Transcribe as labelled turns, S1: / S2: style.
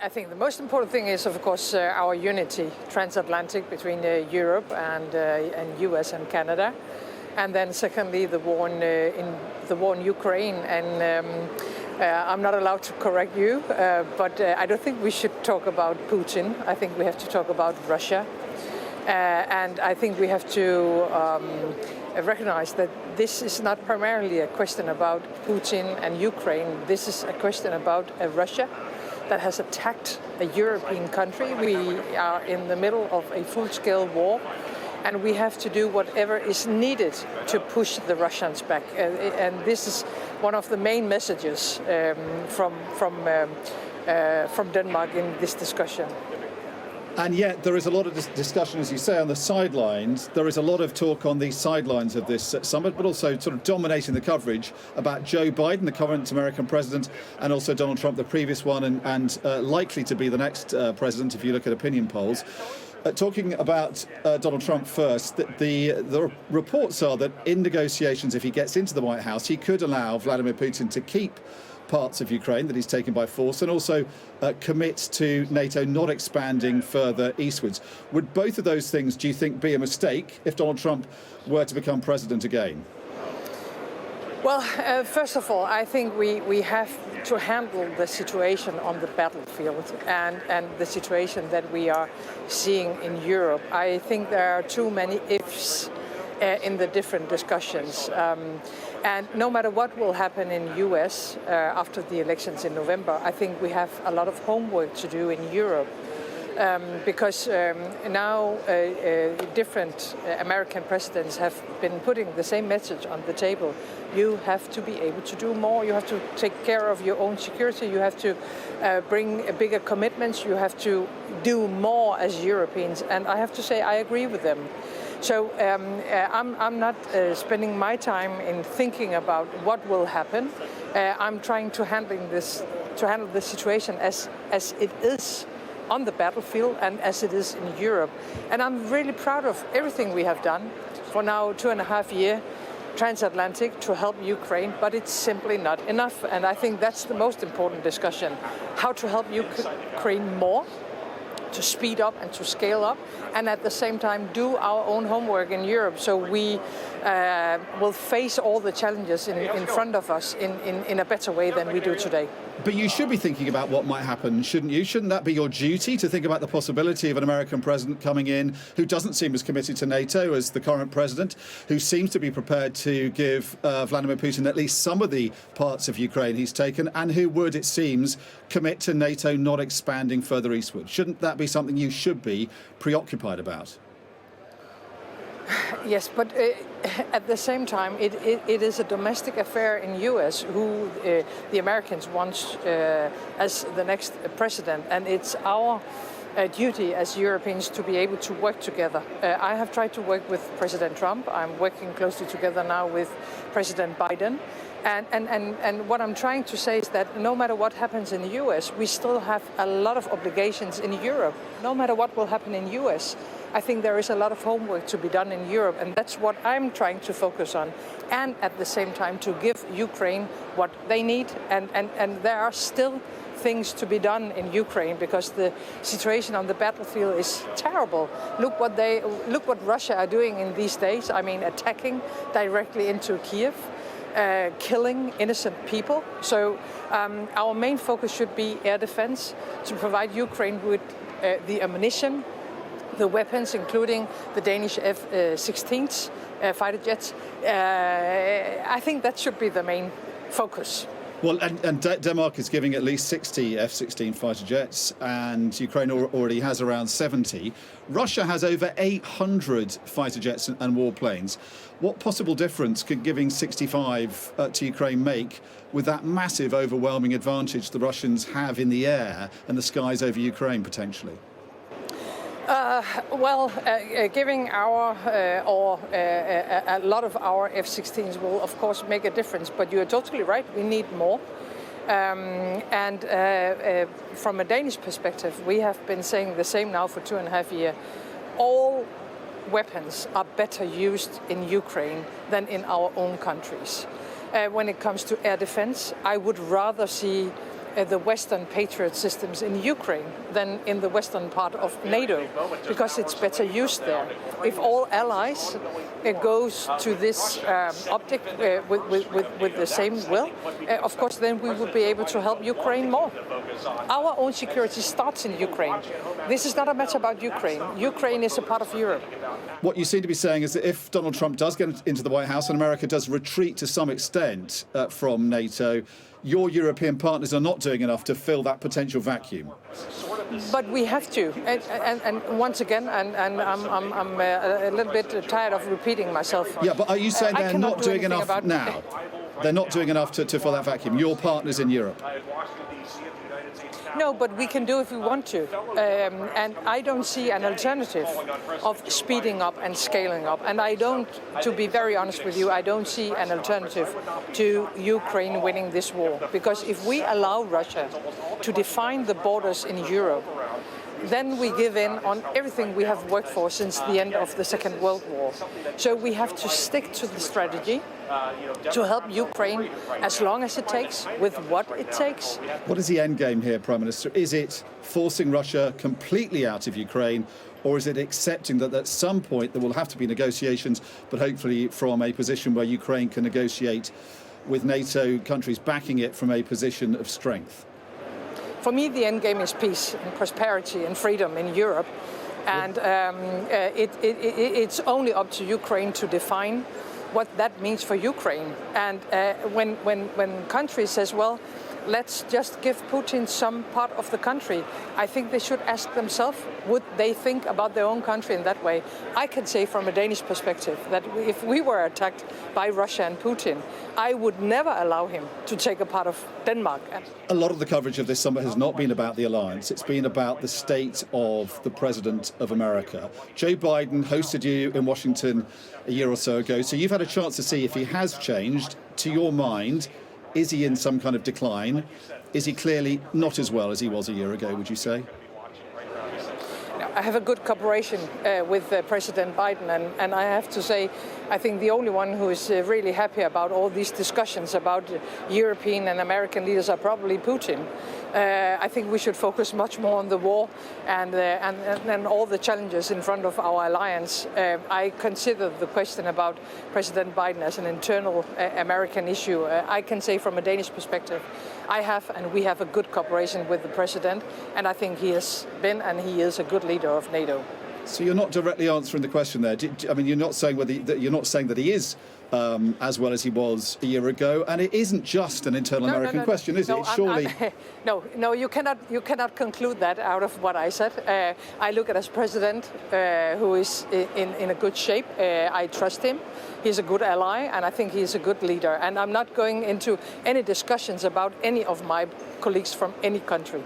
S1: I think the most important thing is, of course, our unity, transatlantic, between Europe and US and Canada. And then secondly, the war in Ukraine. And I'm not allowed to correct you, but I don't think we should talk about Putin. I think we have to talk about Russia. And I think we have to recognize that this is not primarily a question about Putin and Ukraine. This is a question about Russia that has attacked a European country. We are in the middle of a full-scale war, and we have to do whatever is needed to push the Russians back. And this is one of the main messages from Denmark in this discussion.
S2: And yet there is a lot of discussion, as you say, on the sidelines. There is a lot of talk on the sidelines of this summit, but also sort of dominating the coverage about Joe Biden, the current American president, and also Donald Trump, the previous one, and likely to be the next president if you look at opinion polls. Talking about Donald Trump first, the reports are that in negotiations, if he gets into the White House, he could allow Vladimir Putin to keep parts of Ukraine that he's taken by force, and also commit to NATO not expanding further eastwards. Would both of those things, do you think, be a mistake if Donald Trump were to become president again?
S1: Well, first of all, I think we have to handle the situation on the battlefield and the situation that we are seeing in Europe. I think there are too many ifs in the different discussions. And no matter what will happen in the US after the elections in November, I think we have a lot of homework to do in Europe. Because now different American presidents have been putting the same message on the table. You have to be able to do more. You have to take care of your own security. You have to bring bigger commitments. You have to do more as Europeans. And I have to say, I agree with them. So I'm not spending my time in thinking about what will happen. I'm trying to handle the situation as it is on the battlefield and as it is in Europe. And I'm really proud of everything we have done for now 2.5 years, transatlantic, to help Ukraine, but it's simply not enough. And I think that's the most important discussion, how to help Ukraine more, to speed up and to scale up, and at the same time do our own homework in Europe, so we will face all the challenges in front of us in a better way than we do today.
S2: But you should be thinking about what might happen, shouldn't you? Shouldn't that be your duty, to think about the possibility of an American president coming in who doesn't seem as committed to NATO as the current president, who seems to be prepared to give Vladimir Putin at least some of the parts of Ukraine he's taken, and who would, it seems, commit to NATO not expanding further eastward? Shouldn't that be something you should be preoccupied about?
S1: Yes, but at the same time, it is a domestic affair in US who the Americans want as the next president, and it's our duty as Europeans to be able to work together. I have tried to work with President Trump. I'm working closely together now with President Biden. And what I'm trying to say is that no matter what happens in the US, we still have a lot of obligations in Europe. No matter what will happen in the US, I think there is a lot of homework to be done in Europe, and that's what I'm trying to focus on. And at the same time, to give Ukraine what they need. And there are still things to be done in Ukraine, because the situation on the battlefield is terrible. Look what Russia are doing in these days. I mean, attacking directly into Kiev. Killing innocent people. So our main focus should be air defense, to provide Ukraine with the ammunition, the weapons, including the Danish F-16s fighter jets. I think that should be the main focus.
S2: Well, and Denmark is giving at least 60 F-16 fighter jets, and Ukraine already has around 70. Russia has over 800 fighter jets and warplanes. What possible difference could giving 65 to Ukraine make with that massive, overwhelming advantage the Russians have in the air and the skies over Ukraine, potentially?
S1: Giving our a lot of our F-16s will, of course, make a difference. But you are totally right. We need more. From a Danish perspective, we have been saying the same now for 2.5 years. All weapons are better used in Ukraine than in our own countries. When it comes to air defense, I would rather see the Western Patriot systems in Ukraine than in the western part of NATO, because it's better used there. If all allies goes to this object with the same will, of course, then we would be able to help Ukraine more. Our own security starts in Ukraine. This is not a matter about Ukraine. Ukraine is a part of Europe.
S2: What you seem to be saying is that if Donald Trump does get into the White House and America does retreat to some extent from NATO, your European partners are not doing enough to fill that potential vacuum.
S1: But we have to, and once again, and I'm a little bit tired of repeating myself.
S2: Yeah, but are you saying they're not doing enough now? They're not doing enough to fill that vacuum. Your partners in Europe.
S1: No, but we can do if we want to. And I don't see an alternative of speeding up and scaling up. And I don't, to be very honest with you, I don't see an alternative to Ukraine winning this war. Because if we allow Russia to define the borders in Europe, then we give in on everything we have worked for since the end of the Second World War. So we have to stick to the strategy to help Ukraine as long as it takes, with what it takes.
S2: What is the end game here, Prime Minister? Is it forcing Russia completely out of Ukraine, or is it accepting that at some point there will have to be negotiations, but hopefully from a position where Ukraine can negotiate with NATO countries backing it from a position of strength?
S1: For me, the end game is peace and prosperity and freedom in Europe. And it's only up to Ukraine to define what that means for Ukraine. And when countries says, well, let's just give Putin some part of the country, I think they should ask themselves, would they think about their own country in that way? I can say from a Danish perspective that if we were attacked by Russia and Putin, I would never allow him to take a part of Denmark.
S2: A lot of the coverage of this summit has not been about the alliance. It's been about the state of the President of America. Joe Biden hosted you in Washington a year or so ago, so you've had a chance to see if he has changed. To your mind, is he in some kind of decline? Is he clearly not as well as he was a year ago, would you say?
S1: I have a good cooperation with President Biden, and I have to say, I think the only one who is really happy about all these discussions about European and American leaders are probably Putin. I think we should focus much more on the war and all the challenges in front of our alliance. I consider the question about President Biden as an internal American issue. I can say from a Danish perspective, I have and we have a good cooperation with the president, and I think he has been and he is a good leader of NATO.
S2: So you're not directly answering the question there. I mean, you're not saying that he is as well as he was a year ago, and it isn't just an internal American question, is it? It's surely.
S1: No, you cannot conclude that out of what I said. I look at as president who is in a good shape. I trust him. He's a good ally, and I think he's a good leader. And I'm not going into any discussions about any of my colleagues from any country.